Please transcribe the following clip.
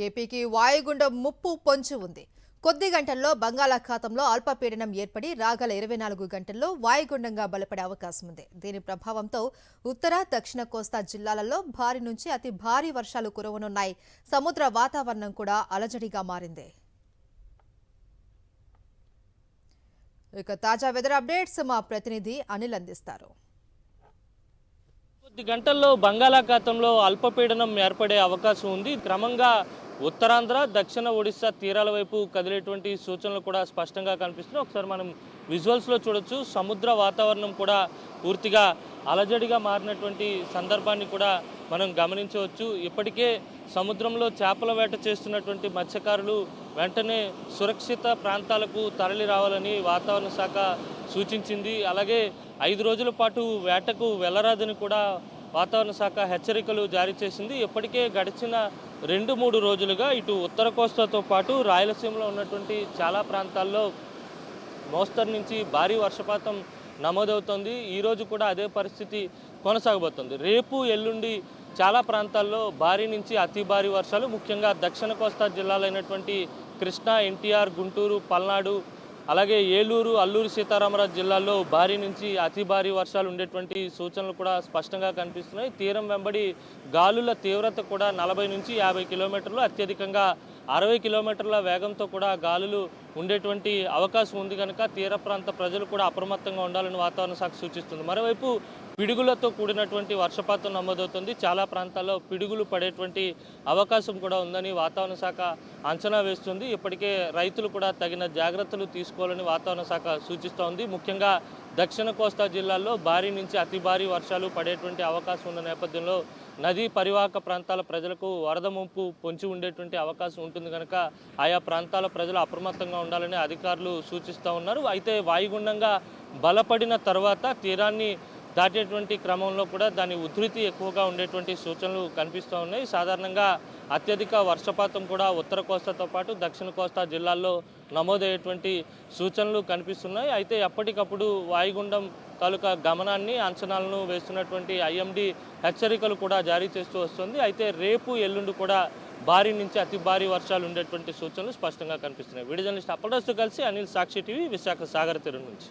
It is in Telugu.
ఏపీకి వాయుగుండం ముప్పు పొంచి ఉంది. కొద్ది గంటల్లో బంగాళాఖాతంలో అల్పపీడనం ఏర్పడి రాగల 24 గంటల్లో వాయుగుండంగా బలపడే అవకాశం ఉంది. దీని ప్రభావంతో ఉత్తర, దక్షిణ కోస్తా జిల్లాలలో భారీ నుంచి అతి భారీ వర్షాలు కురవనున్నాయి. సముద్ర వాతావరణం కూడా అలజడిగా మారింది. ఇక తాజా వెదర్ అప్డేట్స్ మా ప్రతినిధి అనిల్ అందిస్తారు. కొద్ది గంటల్లో బంగాళాఖాతంలో అల్పపీడనం ఏర్పడే అవకాశం ఉంది. క్రమంగా ఉత్తరాంధ్ర, దక్షిణ ఒడిశా తీరాల వైపు కదిలేటువంటి సూచనలు కూడా స్పష్టంగా కనిపిస్తున్నాయి. ఒకసారి మనం విజువల్స్లో చూడొచ్చు. సముద్ర వాతావరణం కూడా పూర్తిగా అలజడిగా మారినటువంటి సందర్భాన్ని కూడా మనం గమనించవచ్చు. ఇప్పటికే సముద్రంలో చేపల వేట చేస్తున్నటువంటి మత్స్యకారులు వెంటనే సురక్షిత ప్రాంతాలకు తరలి రావాలని వాతావరణ శాఖ సూచించింది. అలాగే 5 రోజుల పాటు వేటకు వెళ్లరాదని కూడా వాతావరణ శాఖ హెచ్చరికలు జారీ చేసింది. ఇప్పటికే గడిచిన 2-3 రోజులుగా ఇటు ఉత్తర కోస్తాతో పాటు రాయలసీమలో ఉన్నటువంటి చాలా ప్రాంతాల్లో మోస్తరు నుంచి భారీ వర్షపాతం నమోదవుతోంది. ఈరోజు కూడా అదే పరిస్థితి కొనసాగబోతోంది. రేపు ఎల్లుండి చాలా ప్రాంతాల్లో భారీ నుంచి అతి భారీ వర్షాలు, ముఖ్యంగా దక్షిణ కోస్తా జిల్లాలైనటువంటి కృష్ణా, ఎన్టీఆర్, గుంటూరు, పల్నాడు, అలాగే ఏలూరు, అల్లూరు సీతారామరాజు జిల్లాల్లో భారీ నుంచి అతి భారీ వర్షాలు ఉండేటువంటి సూచనలు కూడా స్పష్టంగా కనిపిస్తున్నాయి. తీరం వెంబడి గాలుల తీవ్రత కూడా 40 నుంచి 50 కిలోమీటర్లు, అత్యధికంగా 60 కిలోమీటర్ల వేగంతో కూడా గాలులు ఉండేటువంటి అవకాశం ఉంది. కనుక తీర ప్రాంత ప్రజలు కూడా అప్రమత్తంగా ఉండాలని వాతావరణ శాఖ సూచిస్తుంది. మరోవైపు పిడుగులతో కూడినటువంటి వర్షపాతం నమోదవుతుంది. చాలా ప్రాంతాల్లో పిడుగులు పడేటువంటి అవకాశం కూడా ఉందని వాతావరణ శాఖ అంచనా వేస్తుంది. ఇప్పటికే రైతులు కూడా తగిన జాగ్రత్తలు తీసుకోవాలని వాతావరణ శాఖ సూచిస్తోంది. ముఖ్యంగా దక్షిణ కోస్తా జిల్లాల్లో భారీ నుంచి అతి భారీ వర్షాలు పడేటువంటి అవకాశం ఉన్న నేపథ్యంలో నదీ పరివాహక ప్రాంతాల ప్రజలకు వరద ముంపు పొంచి ఉండేటువంటి అవకాశం ఉంటుంది. కనుక ఆయా ప్రాంతాల ప్రజలు అప్రమత్తంగా ఉండాలని అధికారులు సూచిస్తూ ఉన్నారు. అయితే వాయుగుండంగా బలపడిన తర్వాత తీరాన్ని దాటేటువంటి క్రమంలో కూడా దాని ఉధృతి ఎక్కువగా ఉండేటువంటి సూచనలు కనిపిస్తూ ఉన్నాయి. సాధారణంగా అత్యధిక వర్షపాతం కూడా ఉత్తర కోస్తాతో పాటు దక్షిణ కోస్తా జిల్లాల్లో నమోదయ్యేటువంటి సూచనలు కనిపిస్తున్నాయి. అయితే ఎప్పటికప్పుడు వాయుగుండం తాలూకా గమనాన్ని, అంచనాలను వేస్తున్నటువంటి ఐఎండీ హెచ్చరికలు కూడా జారీ చేస్తూ వస్తుంది. అయితే రేపు ఎల్లుండి కూడా భారీ నుంచి అతి భారీ వర్షాలు ఉండేటువంటి సూచనలు స్పష్టంగా కనిపిస్తున్నాయి. వీడియో జర్నలిస్ట్ అప్పలరాజుతో కలిసి అనిల్, సాక్షి టీవీ, విశాఖ సాగర్ తీరం నుంచి.